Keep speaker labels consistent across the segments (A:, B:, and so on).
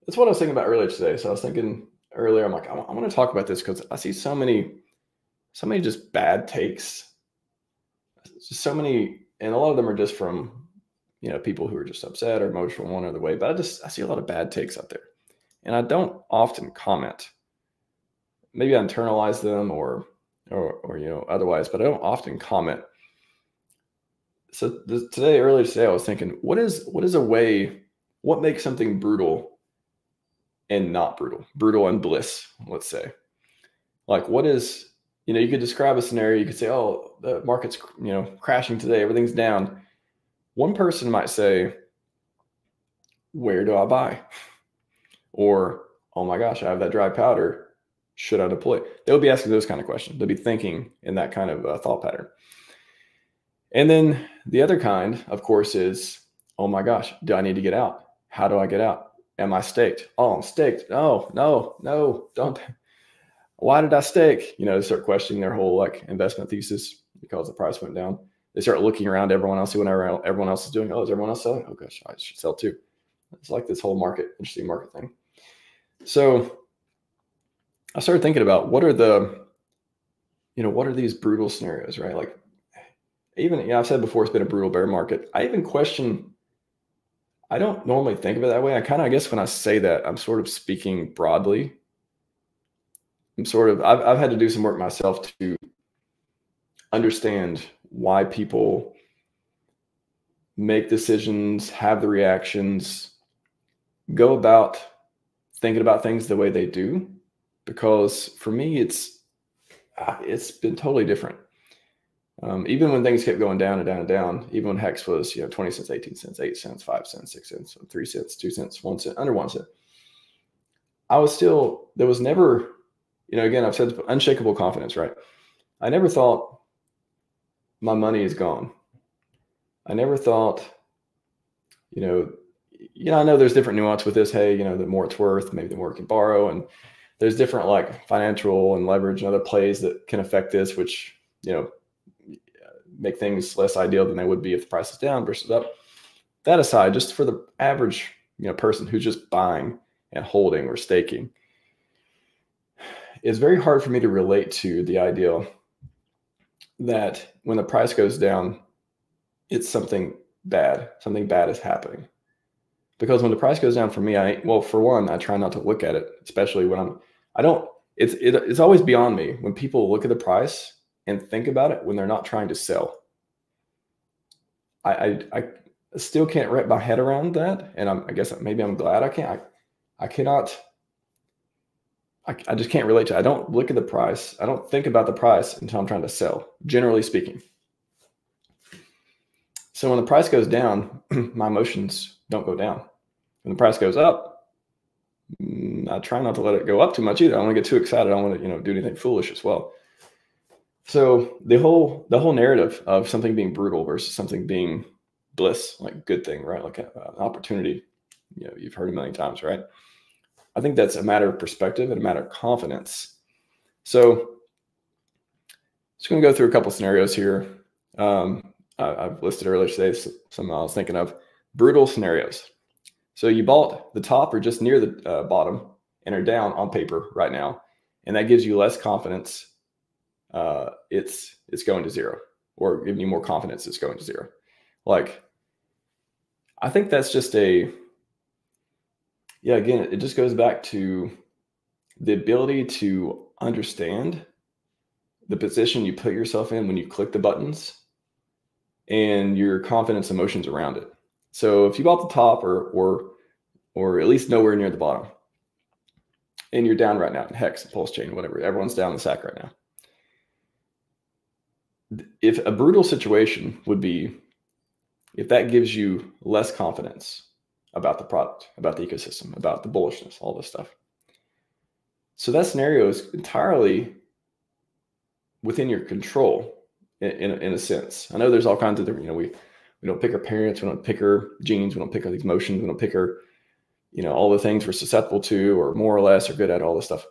A: that's what I was thinking about earlier today. So I was thinking earlier, I'm like, I want to talk about this because I see so many just bad takes, just so many, and a lot of them are just from, people who are just upset or emotional one or the way. But I see a lot of bad takes out there, and I don't often comment. Maybe I internalize them or otherwise, but I don't often comment. So earlier today, I was thinking, what makes something brutal and not brutal and bliss, let's say? Like, what is, you could describe a scenario. You could say, oh, the market's, crashing today, everything's down. One person might say, where do I buy? Or, oh my gosh, I have that dry powder. Should I deploy? They'll be asking those kind of questions. They'll be thinking in that kind of thought pattern. And then the other kind, of course, is, oh my gosh, do I need to get out? How do I get out? Am I staked? Oh, I'm staked. No, don't. Why did I stake? They start questioning their whole investment thesis because the price went down. They start looking around everyone else, see what everyone else is doing. Oh, is everyone else selling? Oh gosh, I should sell too. It's like this whole interesting market thing. So I started thinking about what are these brutal scenarios, right? Like, even, I've said before, it's been a brutal bear market. I even question, I don't normally think of it that way. I guess when I say that, I'm sort of speaking broadly. I've had to do some work myself to understand why people make decisions, have the reactions, go about thinking about things the way they do. Because for me, it's been totally different. Even when things kept going down and down and down, even when Hex was 20 cents, 18 cents, 8 cents, 5 cents, 6 cents, 3 cents, 2 cents, 1 cent, under 1 cent, there was never, again, I've said unshakable confidence, right? I never thought my money is gone. I never thought, I know there's different nuance with this. Hey, the more it's worth, maybe the more it can borrow, and there's different financial and leverage and other plays that can affect this, which make things less ideal than they would be if the price is down versus up. That aside, just for the average person who's just buying and holding or staking, it's very hard for me to relate to the idea that when the price goes down, it's something bad is happening. Because when the price goes down for me, for one, I try not to look at it, especially when it's always beyond me when people look at the price and think about it when they're not trying to sell. I still can't wrap my head around that. And I guess maybe I'm glad I can't. I just can't relate to it. I don't look at the price. I don't think about the price until I'm trying to sell, generally speaking. So when the price goes down, my emotions don't go down. When the price goes up, I try not to let it go up too much either. I don't want to get too excited. I don't want to, do anything foolish as well. So the whole narrative of something being brutal versus something being bliss, like good thing, right? Like an opportunity, you've heard a million times, right? I think that's a matter of perspective and a matter of confidence. So just going to go through a couple of scenarios here. I've listed earlier today some I was thinking of brutal scenarios. So you bought the top or just near the bottom and are down on paper right now, and that gives you less confidence. It's going to zero, or giving you more confidence it's going to zero. I think that's just again, it just goes back to the ability to understand the position you put yourself in when you click the buttons and your confidence emotions around it. So if you bought the top or at least nowhere near the bottom, and you're down right now in Hex, PulseChain, whatever, everyone's down the sack right now. If a brutal situation would be if that gives you less confidence about the product, about the ecosystem, about the bullishness, all this stuff. So that scenario is entirely within your control in a sense. I know there's all kinds of different, we don't pick our parents, we don't pick our genes, we don't pick our these emotions, we don't pick our, all the things we're susceptible to or more or less are good at, all this stuff.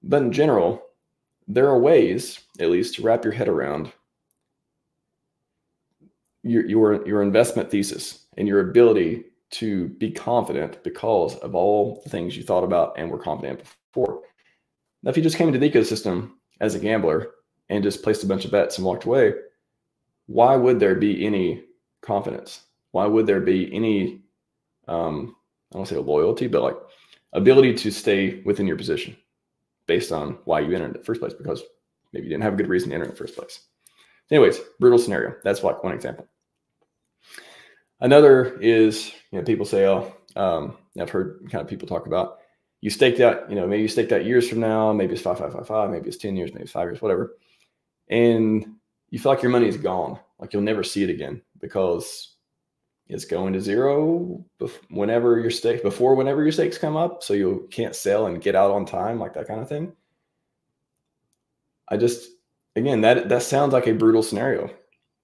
A: But in general, there are ways, at least, to wrap your head around your investment thesis and your ability to be confident because of all the things you thought about and were confident before. Now, if you just came into the ecosystem as a gambler and just placed a bunch of bets and walked away, why would there be any confidence? Why would there be any, I don't say loyalty, but like ability to stay within your position based on why you entered in the first place? Because maybe you didn't have a good reason to enter in the first place. Anyways, brutal scenario. That's like one example. Another is, people say, I've heard kind of people talk about, you staked out, maybe you staked out years from now, maybe it's 5, 5, 5, 5, maybe it's 10 years, maybe it's 5 years, whatever. And you feel like your money is gone, like you'll never see it again because it's going to zero whenever your stakes come up. So you can't sell and get out on time, like that kind of thing. Again, that sounds like a brutal scenario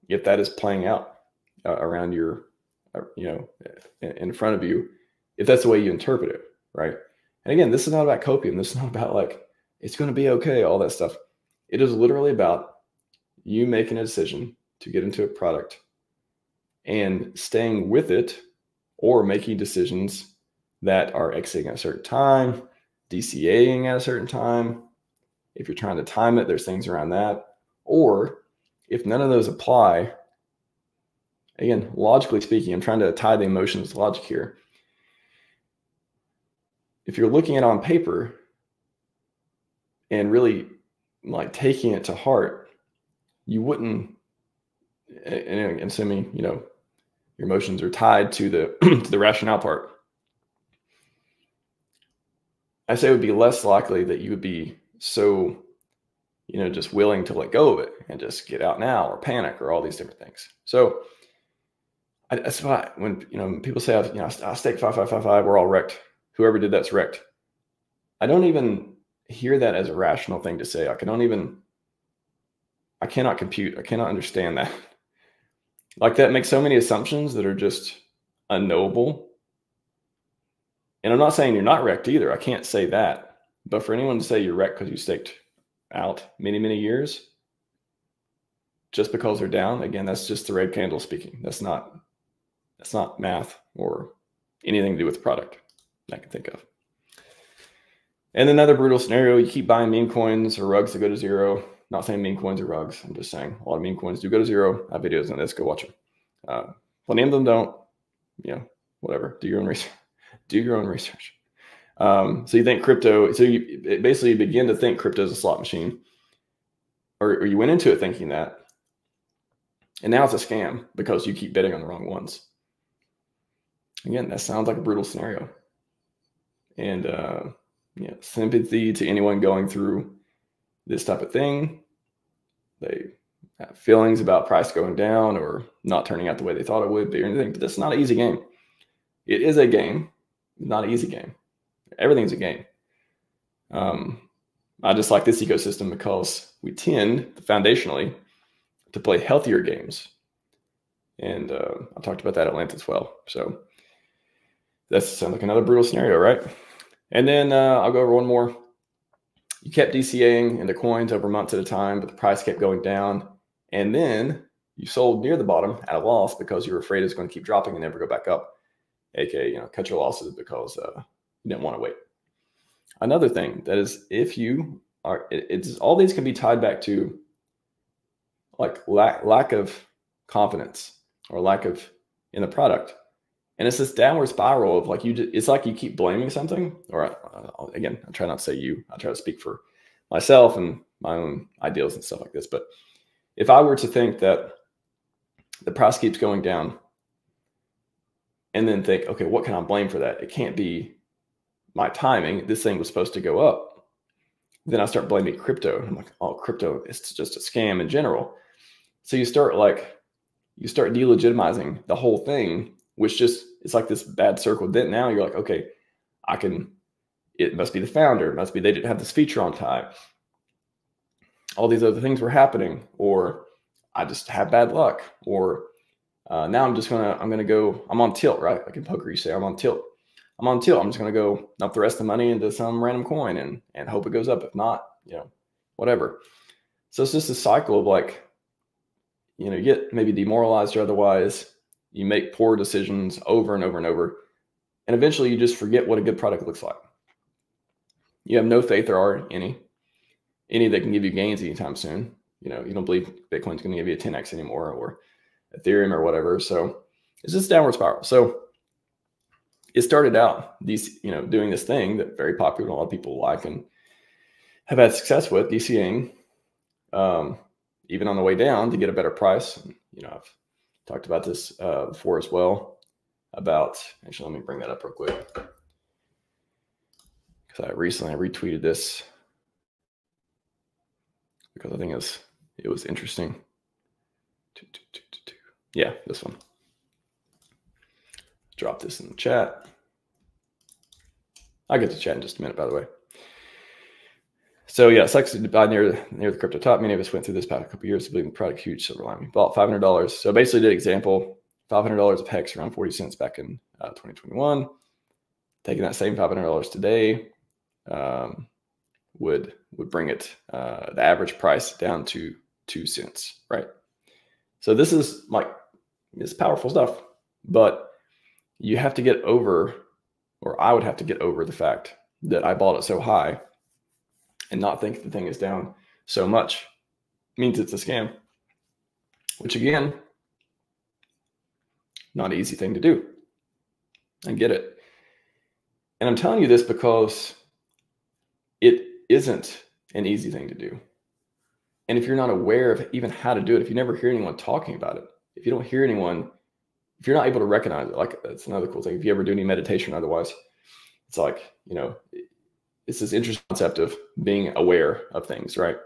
A: if that is playing out around your, in front of you, if that's the way you interpret it, right? And again, this is not about copium. This is not about like, it's going to be okay, all that stuff. It is literally about you making a decision to get into a product and staying with it, or making decisions that are exiting at a certain time, DCAing at a certain time. If you're trying to time it, there's things around that. Or if none of those apply, again, logically speaking, I'm trying to tie the emotions to logic here. If you're looking at it on paper and really like taking it to heart, you wouldn't, and assuming, your emotions are tied to the, to the rationale part, I say it would be less likely that you would be so, just willing to let go of it and just get out now, or panic, or all these different things. So that's why when, people say, I staked 5, 5, 5, 5, we're all wrecked. Whoever did that's wrecked. I don't even hear that as a rational thing to say. I cannot compute. I cannot understand that. Like, that makes so many assumptions that are just unknowable. And I'm not saying you're not wrecked either. I can't say that. But for anyone to say you're wrecked because you staked out many, many years, just because they're down, again, that's just the red candle speaking. That's not math or anything to do with the product I can think of. And another brutal scenario, you keep buying meme coins or rugs that go to zero. Not saying meme coins or rugs. I'm just saying a lot of meme coins do go to zero. I have videos on this. Go watch them. Plenty of them don't. Whatever. Do your own research. Do your own research. So you think crypto. So you basically begin to think crypto is a slot machine, or you went into it thinking that, and now it's a scam because you keep betting on the wrong ones. Again, that sounds like a brutal scenario. And sympathy to anyone going through this type of thing. They have feelings about price going down or not turning out the way they thought it would be or anything, but that's not an easy game. It is a game, not an easy game. Everything's a game. I just like this ecosystem because we tend foundationally to play healthier games. And I talked about that at length as well. So that sounds like another brutal scenario, right? And then I'll go over one more. You kept DCAing into coins over months at a time, but the price kept going down. And then you sold near the bottom at a loss because you were afraid it's going to keep dropping and never go back up. AKA, cut your losses because you didn't want to wait. Another thing that is, if you are, it's all these can be tied back to like lack of confidence or lack of in the product. And it's this downward spiral of like, it's like you keep blaming something, or again, I try not to say you, I try to speak for myself and my own ideals and stuff like this. But if I were to think that the price keeps going down and then think, okay, what can I blame for that? It can't be my timing. This thing was supposed to go up. Then I start blaming crypto. I'm like, oh, crypto, it's just a scam in general. So you start delegitimizing the whole thing, which just, it's like this bad circle. Then now you're like, okay, it must be the founder. It must be they didn't have this feature on time. All these other things were happening, or I just have bad luck, or now I'm on tilt, right? Like in poker, you say, I'm on tilt. I'm just going to go up the rest of the money into some random coin and hope it goes up. If not, whatever. So it's just a cycle of like, you get maybe demoralized or otherwise. You make poor decisions over and over and over. And eventually you just forget what a good product looks like. You have no faith there are any that can give you gains anytime soon. You know, you don't believe Bitcoin's going to give you a 10x anymore, or Ethereum or whatever. So it's just downward spiral. So it started out doing this thing that very popular, a lot of people like and have had success with, DCAing, even on the way down to get a better price. And, you know, I've talked about this before as well. Actually, let me bring that up real quick, because I recently retweeted this because I think it was interesting. Yeah, this one. Drop this in the chat. I'll get to chat in just a minute, by the way. So yeah, sucks to buy near the crypto top. Many of us went through this past couple of years to believe in the product, huge silver lining. Bought $500. So basically did example, $500 of HEX around 40 cents back in 2021. Taking that same $500 today would bring it, the average price down to 2 cents, right? So this is it's powerful stuff, but you have to get over, or I would have to get over the fact that I bought it so high and not think the thing is down so much. Means it's a scam, which again, not an easy thing to do. I get it. And I'm telling you this because it isn't an easy thing to do. And if you're not aware of even how to do it, if you never hear anyone talking about it, if you don't hear anyone, if you're not able to recognize it, like that's another cool thing. If you ever do any meditation otherwise, it's like, you know, it's this interesting concept of being aware of things, right?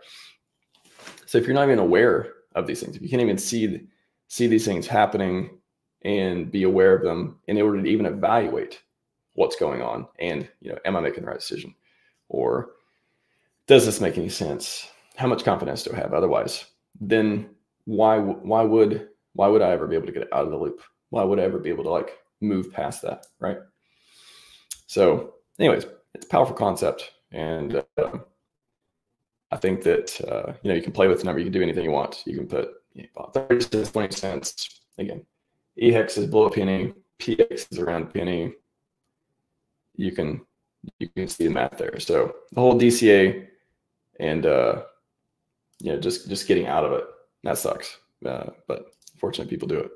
A: So if you're not even aware of these things, if you can't even see these things happening and be aware of them in order to even evaluate what's going on, and, you know, am I making the right decision? Or does this make any sense? How much confidence do I have? Otherwise, then why would I ever be able to get out of the loop? Why would I ever be able to like move past that, right? So anyways, it's a powerful concept. And I think that, you know, you can play with the number. You can do anything you want. You can put 30 cents, 20 cents. Again, EHEX is below a penny. PX is around a penny. You can see the math there. So the whole DCA and, you know, just getting out of it, that sucks. But fortunately, people do it.